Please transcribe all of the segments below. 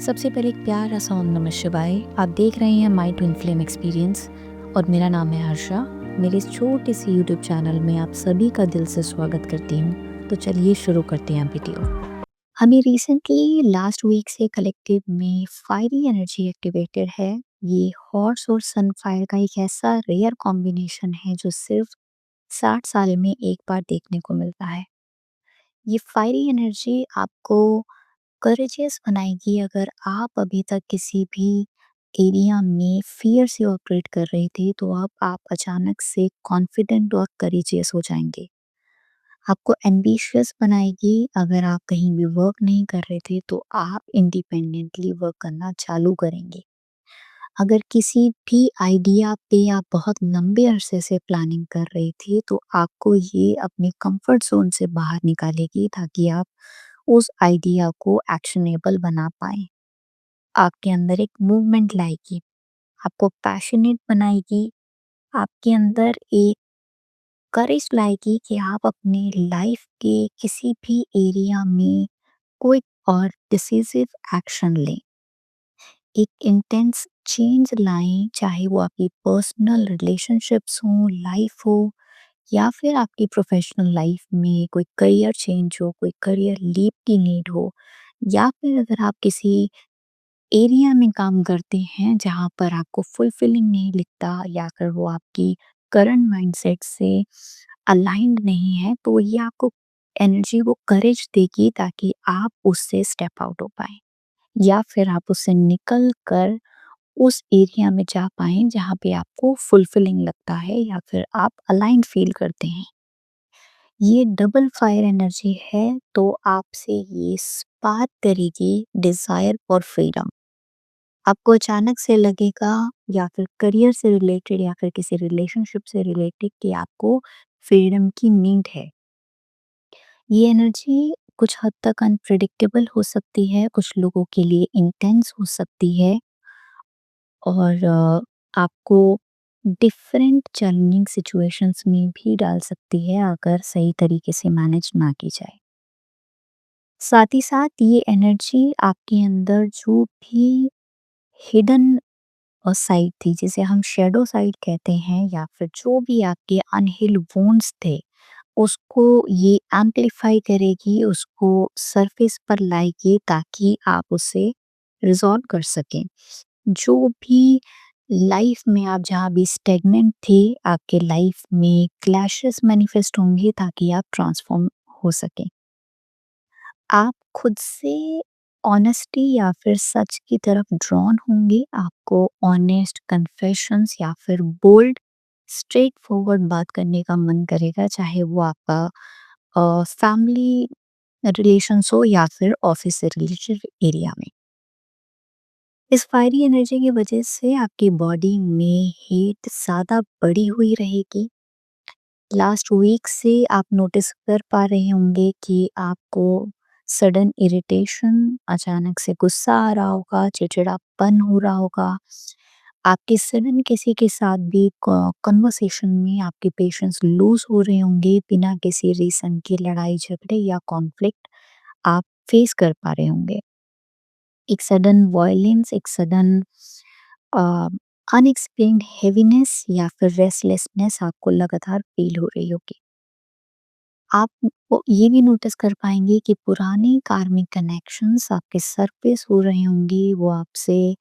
सबसे पहले एक प्यारा सा ओम नमः शिवाय। आप देख रहे हैं माई ट्विन फ्लेम एक्सपीरियंस और मेरा नाम है हर्षा। मेरे इस छोटे से यूट्यूब चैनल में आप सभी का दिल से स्वागत करती हूँ। तो चलिए शुरू करते हैं वीडियो। हमें रिसेंटली लास्ट वीक से कलेक्टिव में फायरी एनर्जी एक्टिवेटेड है। ये हॉर्स और सन फायर का एक ऐसा रेयर कॉम्बिनेशन है जो सिर्फ 60 साल में एक बार देखने को मिलता है। ये फायरी एनर्जी आपको करेजियस बनाएगी। अगर आप अभी तक किसी भी एरिया में फियर से ऑपरेट कर रहे थे तो अब आप अचानक से कॉन्फिडेंट और करेजियस हो जाएंगे। आपको एम्बिशियस बनाएगी। अगर आप कहीं भी वर्क नहीं कर रहे थे तो आप इंडिपेंडेंटली वर्क करना चालू करेंगे। अगर किसी भी आइडिया पे आप बहुत लंबे अरसे से प्लानिंग कर रहे थे तो आपको ये अपने कंफर्ट जोन से बाहर निकालेगी ताकि आप उस आइडिया को एक्शनेबल बना पाएँ। आपके अंदर एक मूवमेंट लाएगी, आपको पैशनेट बनाएगी, आपके अंदर एक करेज लाएगी कि आप अपने लाइफ के किसी भी एरिया में क्विक और डिसिसिव एक्शन लें। एक इंटेंस चेंज लाएँ, चाहे वो आपकी पर्सनल रिलेशनशिप्स हों, लाइफ हो या फिर आपकी प्रोफेशनल लाइफ में कोई करियर चेंज हो, कोई करियर लीप की नीड हो या फिर अगर आप किसी एरिया में काम करते हैं जहाँ पर आपको फुलफिलिंग नहीं लिखता या फिर वो आपकी करंट माइंडसेट से अलाइंड नहीं है, तो ये आपको एनर्जी वो करेज देगी ताकि आप उससे स्टेप आउट हो पाएँ या फिर आप उससे निकल कर उस एरिया में जा पाएँ जहाँ पे आपको फुलफिलिंग लगता है या फिर आप अलाइन्ड फील करते हैं। ये डबल फायर एनर्जी है तो आपसे ये स्पार्क करेगी डिज़ायर फॉर फ्रीडम। आपको अचानक से लगेगा या फिर करियर से रिलेटेड या फिर किसी रिलेशनशिप से रिलेटेड कि आपको फ्रीडम की नीड है। ये एनर्जी कुछ हद तक अनप्रिडिक्टेबल हो सकती है, कुछ लोगों के लिए इंटेंस हो सकती है और आपको डिफरेंट चैलेंजिंग सिचुएशंस में भी डाल सकती है अगर सही तरीके से मैनेज ना की जाए। साथ ही साथ ये एनर्जी आपके अंदर जो भी हिडन साइड थी, जिसे हम शैडो साइड कहते हैं या फिर जो भी आपके अनहील्ड वुंड्स थे, उसको ये एम्प्लीफाई करेगी, उसको सरफेस पर लाएगी ताकि आप उसे रिज़ॉल्व कर सकें। जो भी लाइफ में आप जहाँ भी स्टेगनेंट थे, आपके लाइफ में क्लैशेस मैनिफेस्ट होंगे ताकि आप ट्रांसफॉर्म हो सकें। आप खुद से ऑनेस्टी या फिर सच की तरफ ड्रॉन होंगे। आपको ऑनेस्ट कन्फेशंस या फिर बोल्ड स्ट्रेट फॉरवर्ड बात करने का मन करेगा, चाहे वो आपका फैमिली रिलेशंस हो या फिर ऑफिस से रिलेटेड एरिया में। इस फायरी एनर्जी की वजह से आपकी बॉडी में हीट ज़्यादा बढ़ी हुई रहेगी। लास्ट वीक से आप नोटिस कर पा रहे होंगे कि आपको सडन इरिटेशन, अचानक से गुस्सा आ रहा होगा, चिड़चिड़ापन हो रहा होगा। आपके सडन किसी के साथ भी कन्वर्सेशन में आपके पेशेंस लूज हो रहे होंगे, बिना किसी रीज़न के लड़ाई झगड़े या कॉन्फ्लिक्ट आप फेस कर पा रहे होंगे। एक सडन वॉयलेंस, एक सडन अनएक्सप्लेन्ड हेवीनेस या फिर रेस्टलेसनेस आपको लगातार फील हो रही होगी। आप वो ये भी नोटिस कर पाएंगे कि पुराने कार्मिक कनेक्शंस आपके सरफेस हो रहे होंगे, वो आपसे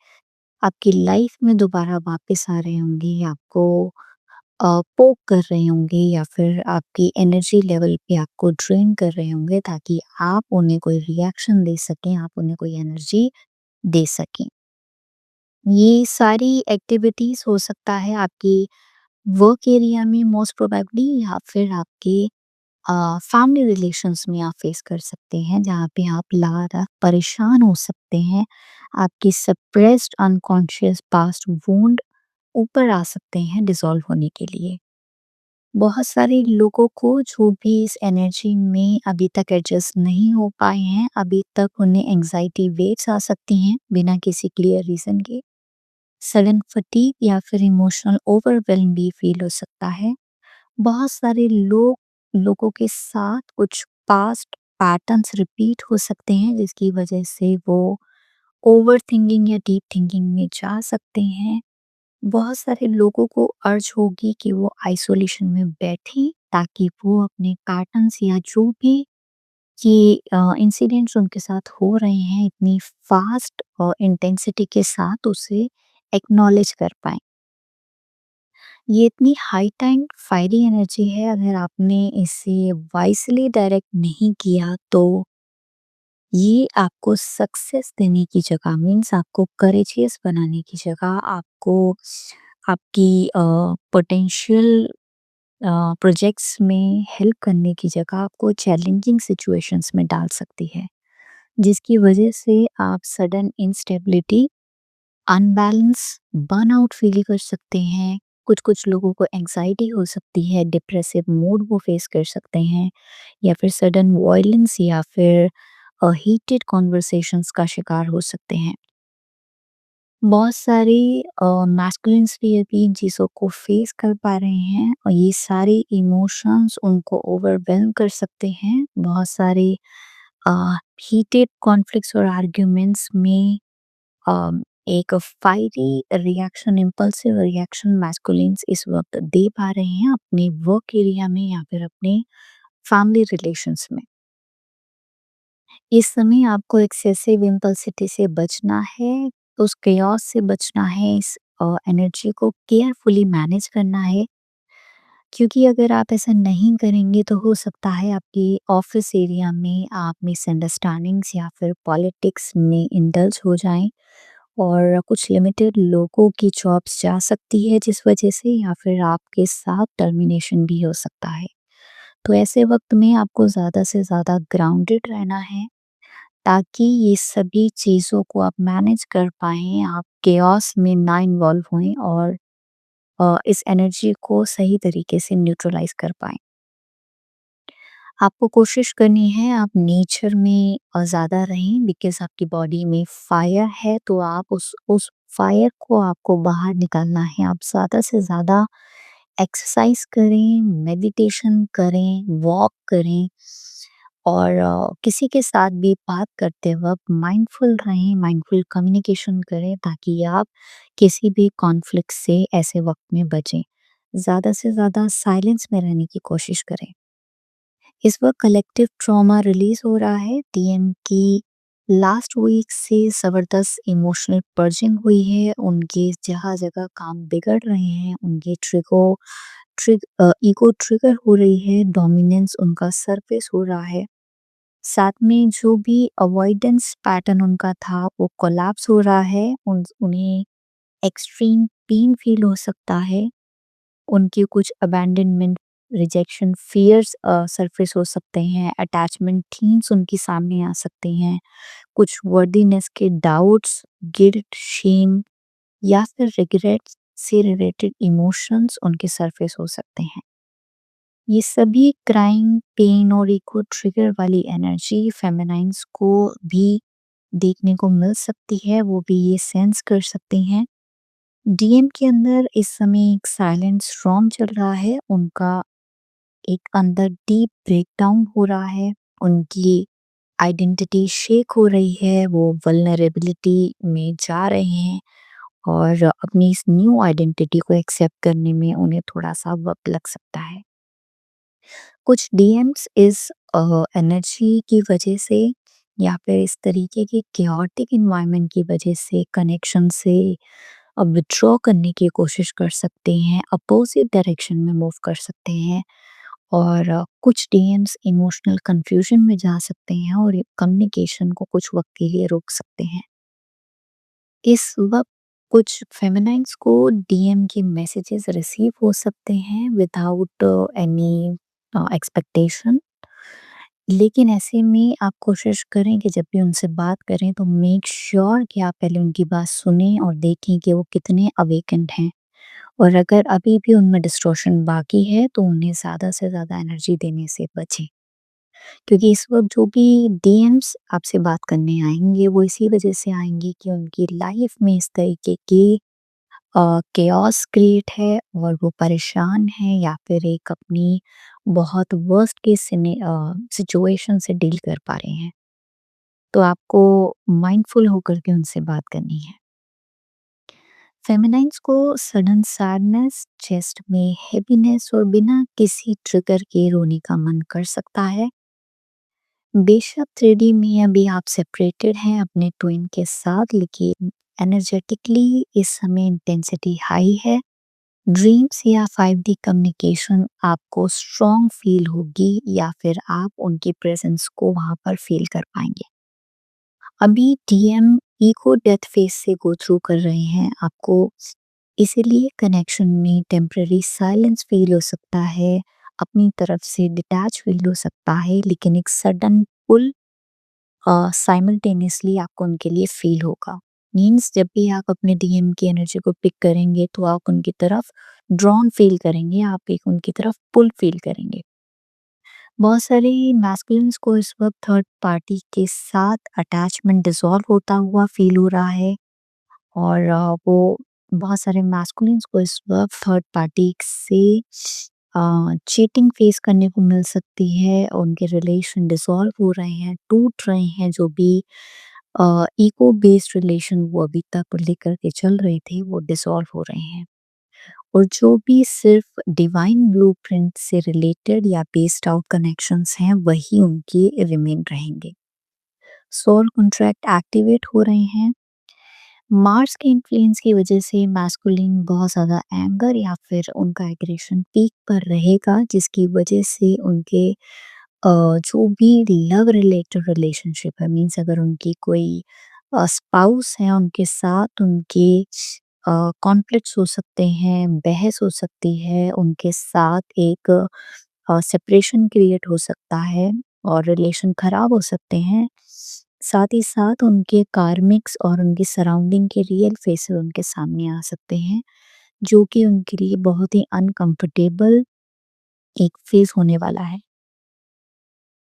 आपकी लाइफ में दोबारा वापस आ रहे होंगे, आपको पोक कर रहे होंगे या फिर आपकी एनर्जी लेवल पे आपको ड्रेन कर रहे होंगे ताकि आप उन्हें कोई रिएक्शन दे सकें, आप उन्हें कोई एनर्जी दे सकें। ये सारी एक्टिविटीज़ हो सकता है आपकी वर्क एरिया में मोस्ट प्रोबेबली या फिर आपके फैमिली रिलेशंस में आप फेस कर सकते हैं, जहाँ पे आप लगातार परेशान हो सकते हैं। आपकी सप्रेस्ड अनकॉन्शियस पास्ट वुंड ऊपर आ सकते हैं डिसॉल्व होने के लिए। बहुत सारे लोगों को जो भी इस एनर्जी में अभी तक एडजस्ट नहीं हो पाए हैं, अभी तक उन्हें एंग्जायटी वेव्स आ सकती हैं बिना किसी क्लियर रीज़न के। सडन फटीग या फिर इमोशनल ओवरवेल्म भी फील हो सकता है। बहुत सारे लोगों के साथ कुछ पास्ट पैटर्न्स रिपीट हो सकते हैं जिसकी वजह से वो ओवरथिंकिंग या डीप थिंकिंग में जा सकते हैं। बहुत सारे लोगों को अर्ज होगी कि वो आइसोलेशन में बैठें ताकि वो अपने पैटर्न्स या जो भी ये इंसिडेंट्स उनके साथ हो रहे हैं इतनी फास्ट और इंटेंसिटी के साथ उसे एक्नॉलेज कर पाएँ। ये इतनी हाई टाइम फायरी एनर्जी है, अगर आपने इसे वाइसली डायरेक्ट नहीं किया तो ये आपको सक्सेस देने की जगह मीन्स आपको करेजियस बनाने की जगह आपको आपकी पोटेंशियल प्रोजेक्ट्स में हेल्प करने की जगह आपको चैलेंजिंग सिचुएशंस में डाल सकती है, जिसकी वजह से आप sudden instability, unbalance, burnout feel कर सकते हैं। कुछ-कुछ लोगों को एंग्ज़ायटी हो सकती है, डिप्रेसिव मूड वो फेस कर सकते हैं या फिर सडन वॉयलेंस या फिर हीटेड कन्वर्सेशंस का शिकार हो सकते हैं। बहुत सारे मैस्कुलिन्स भी अभी इन चीज़ों को फेस कर पा रहे हैं और ये सारे इमोशंस उनको ओवरवेल्म कर सकते हैं। बहुत सारे अ, हीटेड कॉन्फ्लिक्ट्स और आर्ग्यूमेंट्स में एक fiery reaction, impulsive reaction masculines इस वक़्त दे पा रहे हैं अपने वर्क एरिया में या फिर अपने फैमिली रिलेशंस में। इस समय आपको एक्सेसिव इम्पल्सिटी से बचना है, उस chaos से बचना है, इस एनर्जी को केयरफुली मैनेज करना है, क्योंकि अगर आप ऐसा नहीं करेंगे तो हो सकता है आपके ऑफ़िस एरिया में आप मिसअंडरस्टैंडिंग्स या फिर पॉलिटिक्स में इंडल्ज हो जाएँ और कुछ लिमिटेड लोगों की जॉब्स जा सकती है जिस वजह से, या फिर आपके साथ टर्मिनेशन भी हो सकता है। तो ऐसे वक़्त में आपको ज़्यादा से ज़्यादा ग्राउंडेड रहना है ताकि ये सभी चीज़ों को आप मैनेज कर पाएँ, आप केओस में ना इन्वॉल्व होएँ और इस एनर्जी को सही तरीके से न्यूट्रलाइज़ कर पाएँ। आपको कोशिश करनी है आप नेचर में ज़्यादा रहें, बिकॉज़ आपकी बॉडी में फायर है तो आप उस फायर को आपको बाहर निकालना है। आप ज़्यादा से ज़्यादा एक्सरसाइज़ करें, मेडिटेशन करें, वॉक करें और किसी के साथ भी बात करते वक़्त माइंडफुल रहें, माइंडफुल कम्युनिकेशन करें ताकि आप किसी भी कॉन्फ्लिक्ट से ऐसे वक़्त में बचें। ज़्यादा से ज़्यादा साइलेंस में रहने की कोशिश करें। इस वक्त कलेक्टिव ट्रॉमा रिलीज हो रहा है। डीएम की लास्ट वीक से ज़बरदस्त इमोशनल पर्जिंग हुई है। उनके जगह-जगह काम बिगड़ रहे हैं, उनके ईगो ट्रिगर हो रही है, डोमिनेंस उनका सरफेस हो रहा है। साथ में जो भी अवॉइडेंस पैटर्न उनका था वो कोलैप्स हो रहा है। उन्हें एक्सट्रीम पेन फील हो सकता है। उनके कुछ अबैंडनमेंट, रिजेक्शन, फियर्स सरफेस हो सकते हैं, अटैचमेंट थीम्स उनके सामने आ सकते हैं, कुछ वर्दीनेस के डाउट्स, गिल्ट, शेम या फिर रिग्रेट से रिलेटेड इमोशंस उनके सरफेस हो सकते हैं। ये सभी क्राइम, पेन और इको ट्रिगर वाली एनर्जी फेमिनाइन्स को भी देखने को मिल सकती है, वो भी ये सेंस कर सकती हैं। डीएम के अंदर इस समय एक साइलेंट स्टॉर्म चल रहा है, उनका एक अंदर डीप ब्रेकडाउन हो रहा है, उनकी आइडेंटिटी शेक हो रही है, वो वल्नरेबिलिटी में जा रहे हैं और अपनी इस न्यू आइडेंटिटी को एक्सेप्ट करने में उन्हें थोड़ा-सा वक़्त लग सकता है। कुछ डीएम्स इस एनर्जी की वजह से या फिर इस तरीके की chaotic एनवायरनमेंट की वजह से कनेक्शन से विथड्रॉ करने की कोशिश कर सकते हैं, अपोज़िट डायरेक्शन में मूव कर सकते हैं और कुछ डीएम्स इमोशनल कन्फ्यूजन में जा सकते हैं और ये कम्युनिकेशन को कुछ वक़्त के लिए रोक सकते हैं। इस वक़्त कुछ फेमिनाइन्स को डीएम के मैसेजेस रिसीव हो सकते हैं विदाउट एनी एक्सपेक्टेशन, लेकिन ऐसे में आप कोशिश करें कि जब भी उनसे बात करें तो मेक श्योर कि आप पहले उनकी बात सुनें और देखें कि वो कितने अवेकेंड हैं, और अगर अभी भी उनमें डिस्टॉर्शन बाकी है तो उन्हें ज़्यादा से ज़्यादा एनर्जी देने से बचें। क्योंकि इस वक़्त जो भी डीएम्स आपसे बात करने आएँगे वो इसी वजह से आएँगे कि उनकी लाइफ़ में इस तरीके की केओस क्रिएट है और वो परेशान हैं या फिर एक अपनी बहुत वर्स्ट केस सिचुएशन से डील कर पा रहे हैं। तो आपको माइंडफुल होकर के उनसे बात करनी है। फेमिनाइन्स को सडन सैडनेस, चेस्ट में हेवीनेस और बिना किसी ट्रिगर के रोने का मन कर सकता है। बेशक 3D में अभी आप सेपरेटेड हैं अपने ट्विन के साथ, लेकिन एनर्जेटिकली इस समय इंटेंसिटी हाई है। ड्रीम्स या 5D कम्युनिकेशन आपको स्ट्रॉन्ग फील होगी या फिर आप उनकी प्रेजेंस को वहाँ पर फील कर पाएँगे। अभी डीएम ईगो डेथ फेज़ से गो थ्रू कर रहे हैं आपको, इसीलिए कनेक्शन में टेम्परेरी साइलेंस फ़ील हो सकता है, अपनी तरफ से डिटैच फ़ील हो सकता है, लेकिन एक सडन पुल साइमल्टेनियसली आपको उनके लिए फ़ील होगा। मीन्स जब भी आप अपने डीएम की एनर्जी को पिक करेंगे तो आप उनकी तरफ ड्रॉन फ़ील करेंगे, आप एक उनकी तरफ पुल फ़ील करेंगे। बहुत सारे मैस्कुलिन्स को इस वक़्त थर्ड पार्टी के साथ अटैचमेंट डिसॉल्व होता हुआ फ़ील हो रहा है, और वो बहुत सारे मैस्कुलिन्स को इस वक़्त थर्ड पार्टी से चीटिंग फेस करने को मिल सकती है। उनके रिलेशन डिसॉल्व हो रहे हैं, टूट रहे हैं, जो भी ईगो बेस्ड रिलेशन वो अभी तक लेकर के चल रहे थे, वो डिसॉल्व हो रहे हैं। और जो भी सिर्फ़ डिवाइन ब्लूप्रिंट से रिलेटेड या बेस्ड आउट कनेक्शंस हैं, वही उनके रिमेन रहेंगे। सोल कॉन्ट्रैक्ट एक्टिवेट हो रहे हैं। मार्स के इन्फ्लुएंस की वजह से मैस्कुलिन बहुत ज़्यादा एंगर या फिर उनका एग्रेशन पीक पर रहेगा, जिसकी वजह से उनके जो भी लव रिलेटेड रिलेशनशिप है, मीन्स अगर उनकी कोई स्पाउस है उनके साथ, उनके कॉन्फ्लिक्ट्स हो सकते हैं, बहस हो सकती है, उनके साथ एक सेपरेशन क्रिएट हो सकता है और रिलेशन खराब हो सकते हैं। साथ ही साथ उनके कार्मिक्स और उनकी सराउंडिंग के रियल फेसेस उनके सामने आ सकते हैं, जो कि उनके लिए बहुत ही अनकंफर्टेबल एक फेज़ होने वाला है।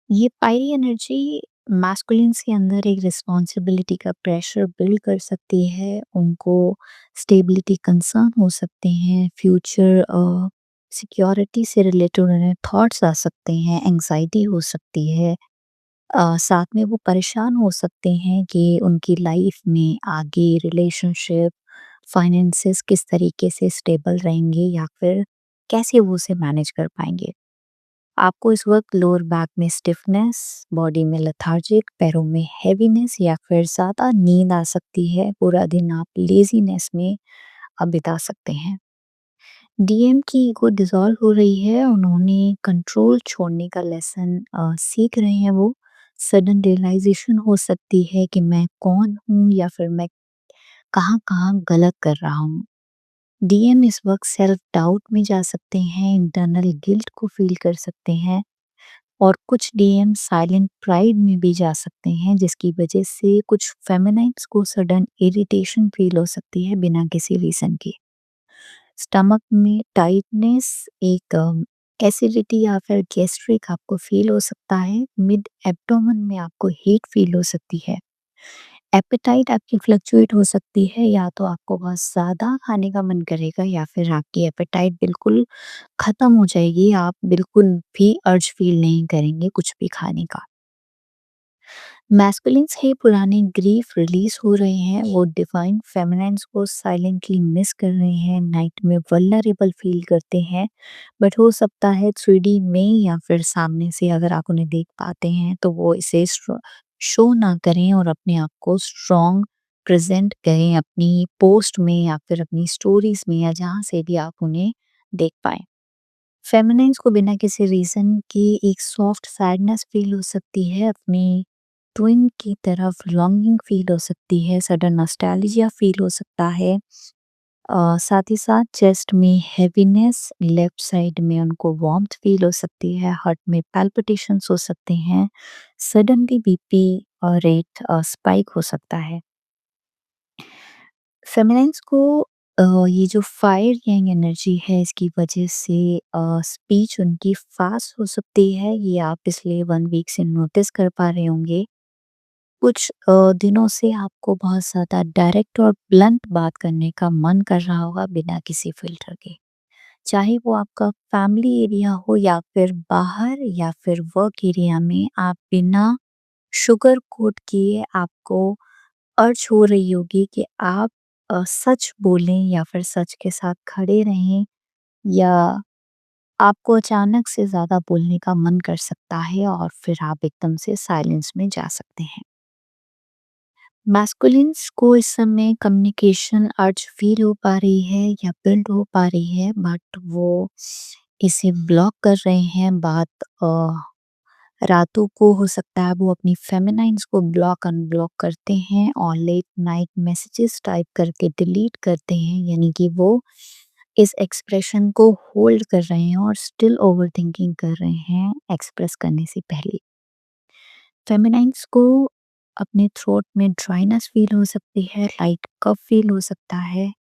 ये पायरी एनर्जी मैस्कुलिन्स के अंदर एक रिस्पॉन्सिबिलिटी का प्रेशर बिल्ड कर सकती है, उनको स्टेबिलिटी कंसर्न हो सकते हैं, फ्यूचर सिक्योरिटी से रिलेटेड उन्हें थॉट्स आ सकते हैं, एंग्जायटी हो सकती है। साथ में वो परेशान हो सकते हैं कि उनकी लाइफ में आगे रिलेशनशिप, फाइनेंसेस किस तरीके से स्टेबल रहेंगे या फिर कैसे वो उसे मैनेज कर पाएँगे। आपको इस वक़्त लोअर बैक में स्टिफनेस, बॉडी में लेथार्जिक, पैरों में हेवीनेस या फिर ज़्यादा नींद आ सकती है। पूरा दिन आप लेज़ीनेस में बिता सकते हैं। डीएम की ईगो डिसॉल्व हो रही है, उन्होंने कंट्रोल छोड़ने का लेसन सीख रहे हैं वो। सडन रियलाइज़ेशन हो सकती है कि मैं कौन हूँ या फिर मैं कहाँ-कहाँ गलत कर रहा हूँ। डीएम इस वक़्त सेल्फ डाउट में जा सकते हैं, इंटरनल गिल्ट को फ़ील कर सकते हैं, और कुछ डीएम साइलेंट प्राइड में भी जा सकते हैं, जिसकी वजह से कुछ फेमिनाइन्स को सडन इरिटेशन फ़ील हो सकती है बिना किसी रीज़न के। स्टमक में टाइटनेस, एक एसिडिटी या फिर गैस्ट्रिक आपको फ़ील हो सकता है। मिड एब्डोमेन में आपको हीट फ़ील हो सकती है। एपेटाइट आपकी फ्लक्चुएट हो सकती है, या तो आपको बहुत ज़्यादा खाने का मन करेगा या फिर आपकी एपेटाइट बिल्कुल ख़त्म हो जाएगी, आप बिल्कुल भी अर्ज फ़ील नहीं करेंगे कुछ भी खाने का। मैस्कुलिन्स है पुराने ग्रीफ रिलीज़ हो रहे हैं, वो डिवाइन फेमिनाइन्स को साइलेंटली मिस कर रहे हैं, नाइट में वल्नरेबल फ़ील करते हैं। बट हो सकता है 3D में या फिर सामने से अगर आप उन्हें देख पाते हैं तो वो इसे शो ना करें और अपने आप को स्ट्रॉन्ग प्रेज़ेंट करें अपनी पोस्ट में या फिर अपनी स्टोरीज़ में या जहाँ से भी आप उन्हें देख पाएँ। फेमिनाइन्स को बिना किसी रीज़न के एक सॉफ्ट सैडनेस फ़ील हो सकती है, अपनी ट्विन की तरफ लॉन्गिंग फ़ील हो सकती है, सडन नॉस्टैल्जिया फ़ील हो सकता है। साथ ही साथ चेस्ट में हेवीनेस, लेफ्ट साइड में उनको वार्मथ फ़ील हो सकती है, हार्ट में पैल्पिटेशंस हो सकते हैं, सडनली बीपी रेट स्पाइक हो सकता है। फेमिनाइन्स को ये जो फायर यंग एनर्जी है, इसकी वजह से स्पीच उनकी फास्ट हो सकती है, ये आप पिछले 1 वीक से नोटिस कर पा रहे होंगे। कुछ दिनों से आपको बहुत ज़्यादा डायरेक्ट और ब्लंट बात करने का मन कर रहा होगा बिना किसी फ़िल्टर के। चाहे वो आपका फैमिली एरिया हो या फिर बाहर या फिर वर्क एरिया में, आप बिना शुगर कोट किए आपको अर्ज हो रही होगी कि आप सच बोलें या फिर सच के साथ खड़े रहें, या आपको अचानक से ज़्यादा बोलने का मन कर सकता है और फिर आप एकदम से साइलेंस में जा सकते हैं। मैस्कुलिन्स को इस समय कम्युनिकेशन अर्ज फ़ील हो पा रही है या बिल्ड हो पा रही है, बट वो इसे ब्लॉक कर रहे हैं। बात रातों को हो सकता है वो अपनी फेमिनाइन्स को ब्लॉक अनब्लॉक करते हैं और लेट नाइट मैसेजेस टाइप करके डिलीट करते हैं, यानी कि वो इस एक्सप्रेशन को होल्ड कर रहे हैं और स्टिल ओवरथिंकिंग कर रहे हैं एक्सप्रेस करने से पहले। फेमिनाइन्स को अपने थ्रोट में ड्राइनेस फील हो सकती है, लाइट कफ फील हो सकता है।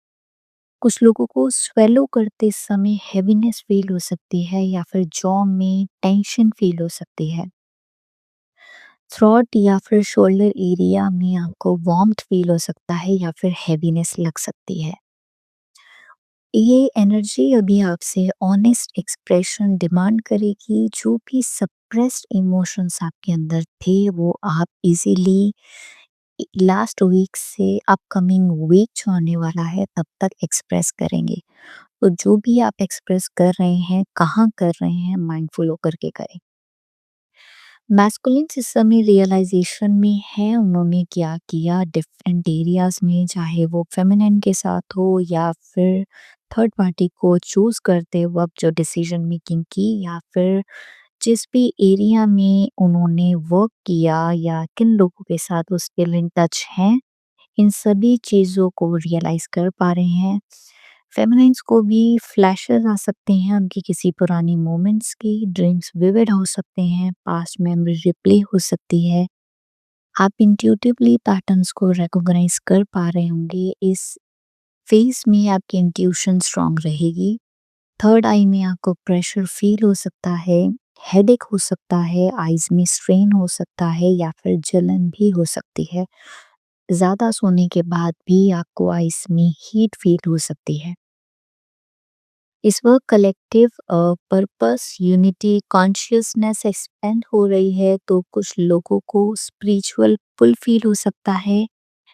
कुछ लोगों को स्वेलो करते समय हेवीनेस फील हो सकती है या फिर जॉ में टेंशन फील हो सकती है। थ्रोट या फिर शोल्डर एरिया में आपको वार्म्थ फील हो सकता है या फिर हेवीनेस लग सकती है। ये एनर्जी अभी आपसे ऑनेस्ट एक्सप्रेशन डिमांड करेगी। जो भी सप्रेस्ड इमोशंस आपके अंदर थे वो आप इजीली लास्ट वीक से अपकमिंग वीक जो आने वाला है तब तक एक्सप्रेस करेंगे। तो जो भी आप एक्सप्रेस कर रहे हैं, कहाँ कर रहे हैं, माइंडफुल होकर के करें। मैस्कुलिन इस समय रियलाइजेशन में है, उन्होंने क्या किया डिफरेंट एरियाज में, चाहे वो फेमिनिन के साथ हो या फिर थर्ड पार्टी को चूज करते वक्त जो डिसीजन मेकिंग की, या फिर जिस भी एरिया में उन्होंने वर्क किया या किन लोगों के साथ वो स्टिल इन टच हैं, इन सभी चीज़ों को रियलाइज़ कर पा रहे हैं। फेमिनिन्स को भी फ्लैशेस आ सकते हैं उनकी किसी पुरानी मोमेंट्स की, ड्रीम्स विविड हो सकते हैं, पास्ट मेमोरी रिप्ले हो सकती है। आप इंट्यूटिवली पैटर्न्स को रिकॉग्नाइज कर पा रहे होंगे। इस फेज में आपकी इंट्यूशन स्ट्रांग रहेगी। थर्ड आई में आपको प्रेशर फील हो सकता है, हेडेक हो सकता है, आईज में स्ट्रेन हो सकता है या फिर जलन भी हो सकती है। ज़्यादा सोने के बाद भी आपको आइस में हीट फील हो सकती है। इस वक्त collective purpose, unity, consciousness expand हो रही है, तो कुछ लोगों को स्पिरिचुअल पुल फील हो सकता है,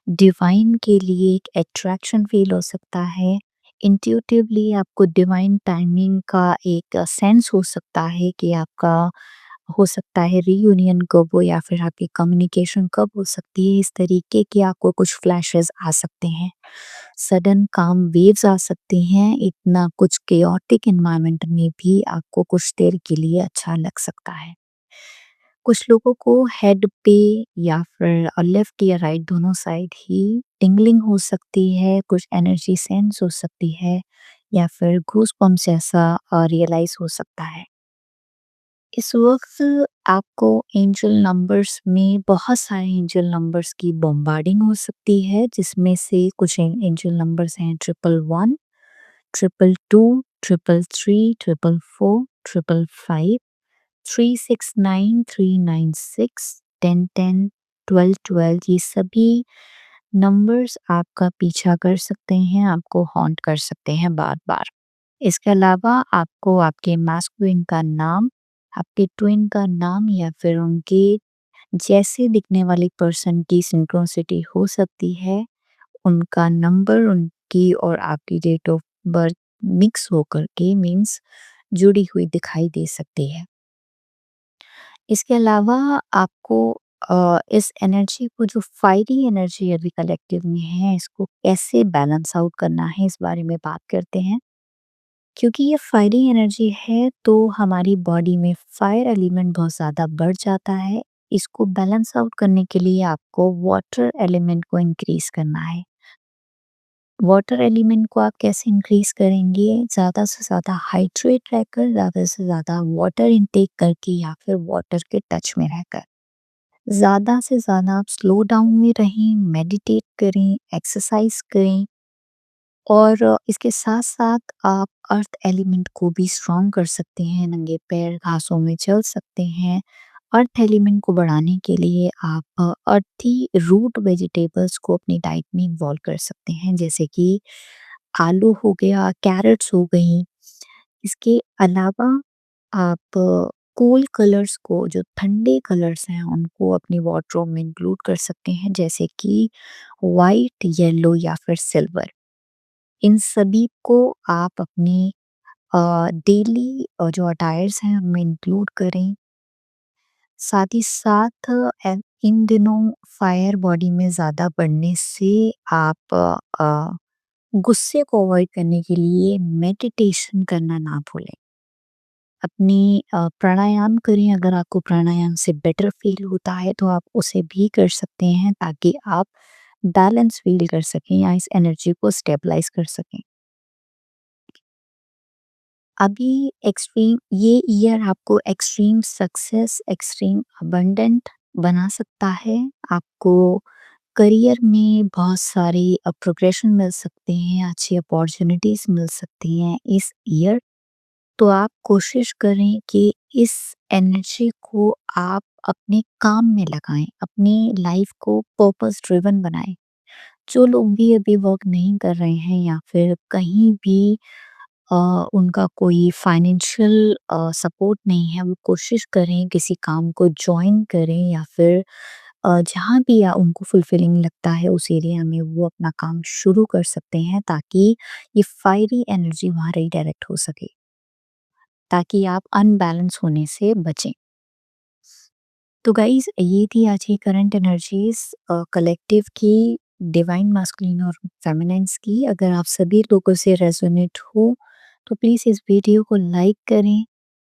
डिवाइन के लिए एक अट्रैक्शन फील हो सकता है। इंट्यूटिवली आपको डिवाइन टाइमिंग का एक सेंस हो सकता है कि आपका हो सकता है रीयूनियन कब हो या फिर आपकी कम्युनिकेशन कब हो सकती है। इस तरीके के आपको कुछ फ्लैशेस आ सकते हैं। सडन काम वेव्स आ सकती हैं। इतना कुछ केओटिक एनवायरनमेंट में भी आपको कुछ देर के लिए अच्छा लग सकता है। कुछ लोगों को हेड पे या फिर लेफ्ट या राइट दोनों साइड ही टिंगलिंग हो सकती है, कुछ एनर्जी सेंस हो सकती है या फिर गूस बम्प्स जैसा रियलाइज हो सकता है। इस वक्त आपको एंजल नंबर्स में बहुत सारे एंजल नंबर्स की बॉम्बार्डिंग हो सकती है, जिसमें से कुछ एंजल नंबर्स हैं 111, 222, 333, 444, 555, 369, 396, 1010, 1212। ये सभी नंबर्स आपका पीछा कर सकते हैं, आपको हॉन्ट कर सकते हैं बार बार। इसके अलावा आपको आपके मास्कुलिन का नाम, आपके ट्विन का नाम या फिर उनके जैसे दिखने वाली पर्सन की सिंक्रोनिसिटी हो सकती है। उनका नंबर उनकी और आपकी डेट ऑफ बर्थ मिक्स होकर के मीन्स जुड़ी हुई दिखाई दे सकती है। इसके अलावा आपको इस एनर्जी को, जो फायरी एनर्जी अभी कलेक्टिव में है, इसको कैसे बैलेंस आउट करना है इस बारे में बात करते हैं। क्योंकि ये फायरिंग एनर्जी है तो हमारी बॉडी में फायर एलिमेंट बहुत ज़्यादा बढ़ जाता है। इसको बैलेंस आउट करने के लिए आपको वाटर एलिमेंट को इंक्रीज करना है। वाटर एलिमेंट को आप कैसे इंक्रीज करेंगे? ज़्यादा से ज़्यादा हाइड्रेट रहकर, ज़्यादा से ज़्यादा वाटर इनटेक करके या फिर वाटर के टच में रहकर। ज़्यादा से ज़्यादा आप स्लो डाउन में रहें, मेडिटेट करें, एक्सरसाइज करें और इसके साथ-साथ आप अर्थ एलिमेंट को भी स्ट्रॉन्ग कर सकते हैं, नंगे पैर घासों में चल सकते हैं। अर्थ एलिमेंट को बढ़ाने के लिए आप अर्थी रूट वेजिटेबल्स को अपनी डाइट में इन्वॉल्व कर सकते हैं, जैसे कि आलू हो गया, कैरट्स हो गई। इसके अलावा आप कूल कलर्स को, जो ठंडे कलर्स हैं उनको अपनी वार्डरोब में इंक्लूड कर सकते हैं, जैसे कि वाइट, येलो या फिर सिल्वर। इन सभी को आप अपनी डेली जो अटायर्स हैं उनमें इंक्लूड करें। साथ ही साथ इन दिनों फायर बॉडी में ज़्यादा बढ़ने से आप गुस्से को अवॉइड करने के लिए मेडिटेशन करना ना भूलें। अपनी प्राणायाम करें, अगर आपको प्राणायाम से बेटर फ़ील होता है तो आप उसे भी कर सकते हैं, ताकि आप बैलेंस फ़ील कर सकें या इस एनर्जी को स्टेबलाइज़ कर सकें। अभी एक्सट्रीम ये ईयर आपको एक्सट्रीम सक्सेस, एक्सट्रीम अबंडेंट बना सकता है। आपको करियर में बहुत सारे प्रोग्रेशन मिल सकते हैं, अच्छी अपॉर्च्युनिटीज़ मिल सकती हैं इस ईयर। तो आप कोशिश करें कि इस एनर्जी को आप अपने काम में लगाएँ, अपनी लाइफ़ को पर्पस ड्रिवन बनाएँ। जो लोग भी अभी वर्क नहीं कर रहे हैं या फिर कहीं भी अ, उनका कोई फाइनेंशियल सपोर्ट नहीं है, वो कोशिश करें किसी काम को जॉइन करें या फिर जहाँ भी उनको फुलफिलिंग लगता है उस एरिया में वो अपना काम शुरू कर सकते हैं, ताकि ये फायरी एनर्जी वहाँ रीडायरेक्ट हो सके, ताकि आप अनबैलेंस होने से बचें। तो गाइज़, ये थी आज की करंट एनर्जीज़ कलेक्टिव की, डिवाइन मास्कुलिन और फेमिनिन्स की। अगर आप सभी लोगों से रेज़ोनेट हो, तो प्लीज़ इस वीडियो को लाइक करें,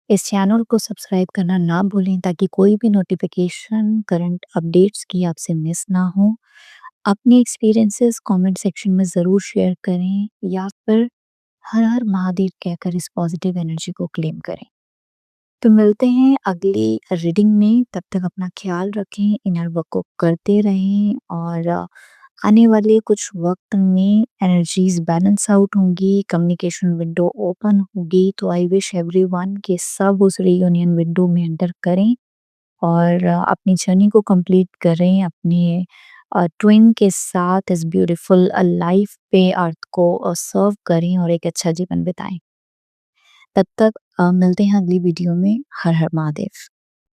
इस चैनल को सब्सक्राइब करना ना भूलें, ताकि कोई भी नोटिफ़िकेशन करंट अपडेट्स की आपसे मिस ना हो। अपने एक्सपीरियंसेस कमेंट सेक्शन में ज़रूर शेयर करें या फिर हर हर महादेव कहकर इस पॉजिटिव एनर्जी को क्लेम करें। तो मिलते हैं अगली रीडिंग में, तब तक अपना ख्याल रखें, इनर वर्क को करते रहें और आने वाले कुछ वक़्त में एनर्जीज़ बैलेंस आउट होंगी, कम्युनिकेशन विंडो ओपन होगी, तो आई विश एवरीवन कि सब उस रियूनियन विंडो में एंटर करें और अपनी जर्नी को कंप्लीट करें, अपने ट्विन के साथ इस ब्यूटीफुल लाइफ पे अर्थ को सर्व करें और एक अच्छा जीवन बिताएँ। तब तक मिलते हैं अगली वीडियो में। हर हर महादेव।